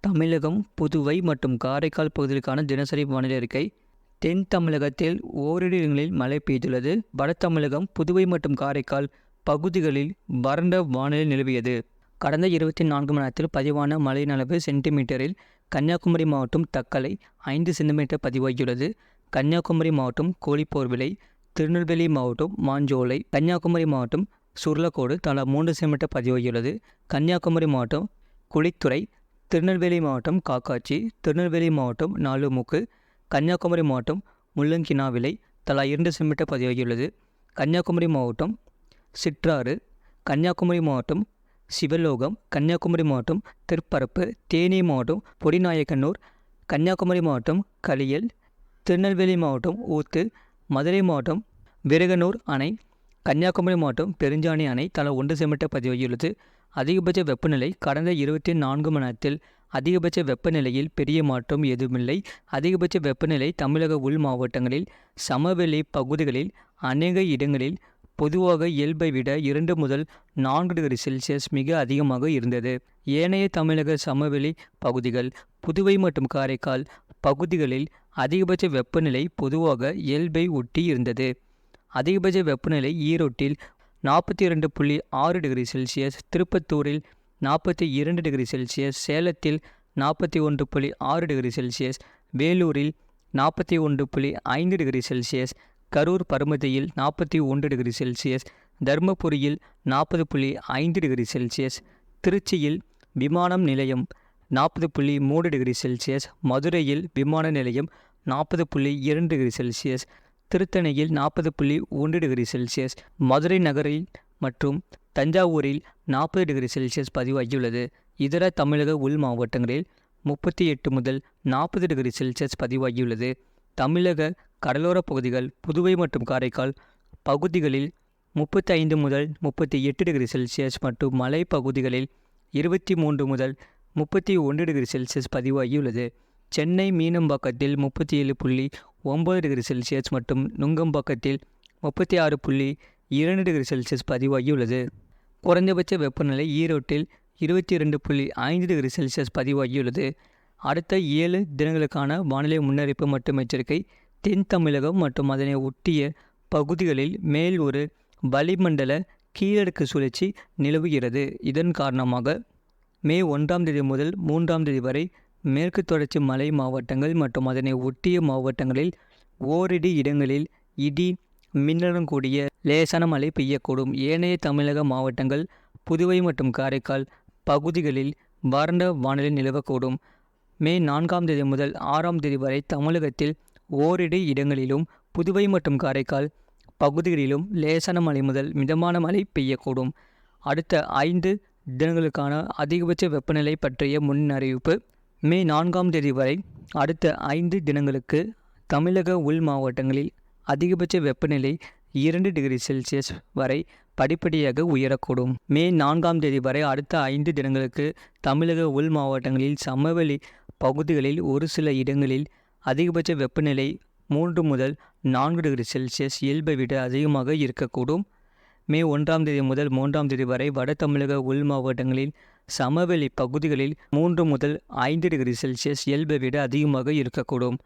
தமிழகம், புதுவை மற்றும் காரைக்கால் பகுதிகளுக்கான தினசரி வானிலை அறிக்கை. தென் தமிழகத்தில் ஓரிரு இடங்களில் மழை பெய்துள்ளது. வட தமிழகம், புதுவை மற்றும் காரைக்கால் பகுதிகளில் வறண்ட வானிலை நிலவியது. கடந்த 24 மணி நேரத்தில் பதிவான மழையின் அளவு சென்டிமீட்டரில் கன்னியாகுமரி மாவட்டம் தக்கலை 5 சென்டிமீட்டர் பதிவாகியுள்ளது. கன்னியாகுமரி மாவட்டம் கோழிப்போர்விலை, திருநெல்வேலி மாவட்டம் மாஞ்சோலை, கன்னியாகுமரி மாவட்டம் சுர்லக்கோடு தலா 3 சென்டிமீட்டர் பதிவாகியுள்ளது. கன்னியாகுமரி மாவட்டம் குளித்துறை, திருநெல்வேலி மாவட்டம் காக்காட்சி, திருநெல்வேலி மாவட்டம் நாலுமுக்கு, கன்னியாகுமரி மாவட்டம் முள்ளங்கினாவிலை தலா 2 சென்டிமீட்டர் பதிவாகியுள்ளது. கன்னியாகுமரி மாவட்டம் சிற்றாறு, கன்னியாகுமரி மாவட்டம் சிவலோகம், கன்னியாகுமரி மாவட்டம் திருப்பரப்பு, தேனி மாவட்டம் பொடிநாயக்கனூர், கன்னியாகுமரி மாவட்டம் களியல், திருநெல்வேலி மாவட்டம் ஊத்து, மதுரை மாவட்டம் விருகனூர் அணை, கன்னியாகுமரி மாவட்டம் பெருஞ்சாணி அணை தலா 1 சென்டிமீட்டர் பதிவாகியுள்ளது. அதிகபட்ச வெப்பநிலை கடந்த 24 மணி நேரத்தில் அதிகபட்ச வெப்பநிலையில் பெரிய மாற்றம் எதுவுமில்லை. அதிகபட்ச வெப்பநிலை தமிழக உள் மாவட்டங்களில் சமவெளி பகுதிகளில் அநேக இடங்களில் பொதுவாக இயல்பை விட 2 முதல் 4 டிகிரி செல்சியஸ் மிக அதிகமாக இருந்தது. ஏனைய தமிழக சமவெளி பகுதிகள், புதுவை மற்றும் காரைக்கால் பகுதிகளில் அதிகபட்ச வெப்பநிலை பொதுவாக இயல்பை ஒட்டி இருந்தது. அதிகபட்ச வெப்பநிலை ஈரோட்டில் 42.6 டிகிரி செல்சியஸ், திருப்பத்தூரில் 42 டிகிரி செல்சியஸ், சேலத்தில் 41.6 டிகிரி செல்சியஸ், வேலூரில் 41.5 டிகிரி செல்சியஸ், கரூர் பரமத்தியில் 41 டிகிரி செல்சியஸ், தருமபுரியில் 40.5 டிகிரி செல்சியஸ், திருச்சியில் விமானம் நிலையம் 40.3 டிகிரி செல்சியஸ், மதுரையில் விமான நிலையம் 40.2 டிகிரி செல்சியஸ், திருத்தணியில் 40.1 டிகிரி செல்சியஸ், மதுரை நகரில் மற்றும் தஞ்சாவூரில் 40 டிகிரி செல்சியஸ் பதிவாகியுள்ளது. இதர தமிழக உள் மாவட்டங்களில் 38 முதல் 40 டிகிரி செல்சியஸ் பதிவாகியுள்ளது. தமிழக கடலோர பகுதிகள், புதுவை மற்றும் காரைக்கால் பகுதிகளில் 35 முதல் 38 டிகிரி செல்சியஸ் மற்றும் மலை பகுதிகளில் 23 முதல் 31 டிகிரி செல்சியஸ் பதிவாகியுள்ளது. சென்னை மீனம்பாக்கத்தில் 37.9 டிகிரி செல்சியஸ் மற்றும் நுங்கம்பாக்கத்தில் 36.2 டிகிரி செல்சியஸ் பதிவாகியுள்ளது. குறைந்தபட்ச வெப்பநிலை ஈரோட்டில் 22.5 டிகிரி செல்சியஸ் பதிவாகியுள்ளது. அடுத்த 7 தினங்களுக்கான வானிலை முன்னறிவிப்பு மற்றும் எச்சரிக்கை. தென் தமிழகம் மற்றும் அதனை ஒட்டிய பகுதிகளில் மேல் ஒரு வளிமண்டல கீழடுக்கு சுழற்சி நிலவுகிறது. இதன் காரணமாக மே 1ஆம் தேதி முதல் 3ஆம் தேதி வரை மேற்கு தொடர்ச்சி மலை மாவட்டங்கள் மற்றும் அதனை ஒட்டிய மாவட்டங்களில் ஓரிரு இடங்களில் இடி மின்னலுடன் கூடிய லேசான மழை பெய்யக்கூடும். ஏனைய தமிழக மாவட்டங்கள், புதுவை மற்றும் காரைக்கால் பகுதிகளில் வறண்ட வானிலை நிலவக்கூடும். மே 4ஆம் தேதி முதல் 6ஆம் தேதி வரை தமிழகத்தில் ஓரிரு இடங்களிலும் புதுவை மற்றும் காரைக்கால் பகுதிகளிலும் லேசான மழை முதல் மிதமான மழை பெய்யக்கூடும். அடுத்த 5 தினங்களுக்கான அதிகபட்ச வெப்பநிலை பற்றிய முன் அறிவிப்பு. மே 4ஆம் தேதி வரை அடுத்த 5 தினங்களுக்கு தமிழக உள் மாவட்டங்களில் அதிகபட்ச வெப்பநிலை 2 டிகிரி செல்சியஸ் வரை படிப்படியாக உயரக்கூடும். மே 4ஆம் தேதி வரை அடுத்த 5 தினங்களுக்கு தமிழக உள் மாவட்டங்களில் சமவெளி பகுதிகளில் ஒரு சில இடங்களில் அதிகபட்ச வெப்பநிலை 3 முதல் 4 டிகிரி செல்சியஸ் இயல்பை விட அதிகமாக இருக்கக்கூடும். மே 1ஆம் தேதி முதல் 3ஆம் தேதி வரை வட தமிழக உள் மாவட்டங்களில் சமவெளி பகுதிகளில் 3 முதல் 5 டிகிரி செல்சியஸ் இயல்பை விட அதிகமாக இருக்கக்கூடும்.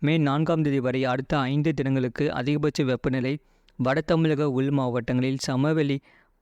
மே 4ஆம் தேதி வரை அடுத்த 5 தினங்களுக்கு அதிகபட்ச வெப்பநிலை வட தமிழக உள் மாவட்டங்களில் சமவெளி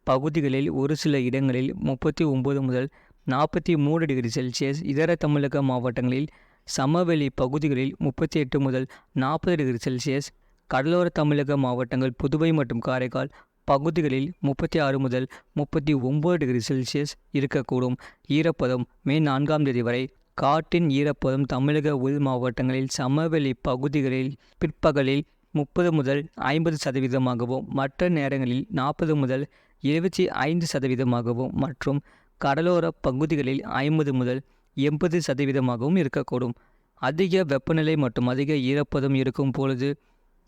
பகுதிகளில் ஒரு சில இடங்களில் 39 முதல் 43 டிகிரி செல்சியஸ், இதர தமிழக மாவட்டங்களில் சமவெளி பகுதிகளில் 38 முதல் 40 டிகிரி செல்சியஸ், கடலோர தமிழக மாவட்டங்கள், புதுவை மற்றும் காரைக்கால் பகுதிகளில் 36 முதல் 39 டிகிரி செல்சியஸ் இருக்கக்கூடும். ஈரப்பதம் மே 4ஆம் தேதி வரை காற்றின் ஈரப்பதம் தமிழக உள் மாவட்டங்களில் சமவெளி பகுதிகளில் பிற்பகலில் 30 முதல் 50% மற்ற நேரங்களில் 40 முதல் 75% மற்றும் கடலோர பகுதிகளில் 50 முதல் 80% இருக்கக்கூடும். அதிக வெப்பநிலை மற்றும் அதிக ஈரப்பதம் இருக்கும் பொழுது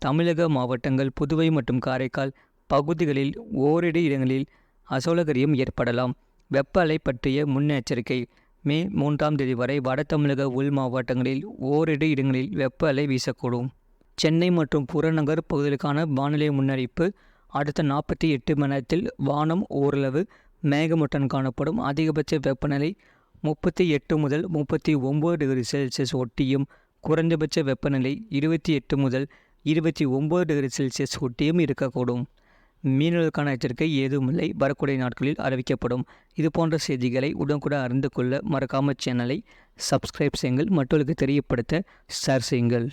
தமிழக மாவட்டங்கள், புதுவை மற்றும் காரைக்கால் பகுதிகளில் ஓரிரு இடங்களில் அசௌகரியம் ஏற்படலாம். வெப்ப அலை பற்றிய முன்னெச்சரிக்கை. மே 3ஆம் தேதி வரை வட தமிழக உள் மாவட்டங்களில் ஓரிரு இடங்களில் வெப்ப அலை வீசக்கூடும். சென்னை மற்றும் புறநகர் பகுதிகளுக்கான வானிலை முன்னறிவிப்பு. அடுத்த 48 மணி நேரத்தில் வானம் ஓரளவு மேகமூட்டம் காணப்படும். அதிகபட்ச வெப்பநிலை 38 முதல் 39 டிகிரி செல்சியஸ் ஒட்டியும் குறைந்தபட்ச வெப்பநிலை 28 முதல் 29 டிகிரி செல்சியஸ் ஒட்டியும் இருக்கக்கூடும். மீனவர்களுக்கான எச்சரிக்கை ஏதுமில்லை, வரக்கூடிய நாட்களில் அறிவிக்கப்படும். இது போன்ற செய்திகளை உடனுக்குடன் அறிந்து கொள்ள மறக்காமல் சேனலை சப்ஸ்கிரைப் செய்யுங்கள், மற்றவர்களுக்கு தெரியப்படுத்த ஷேர் செய்யுங்கள்.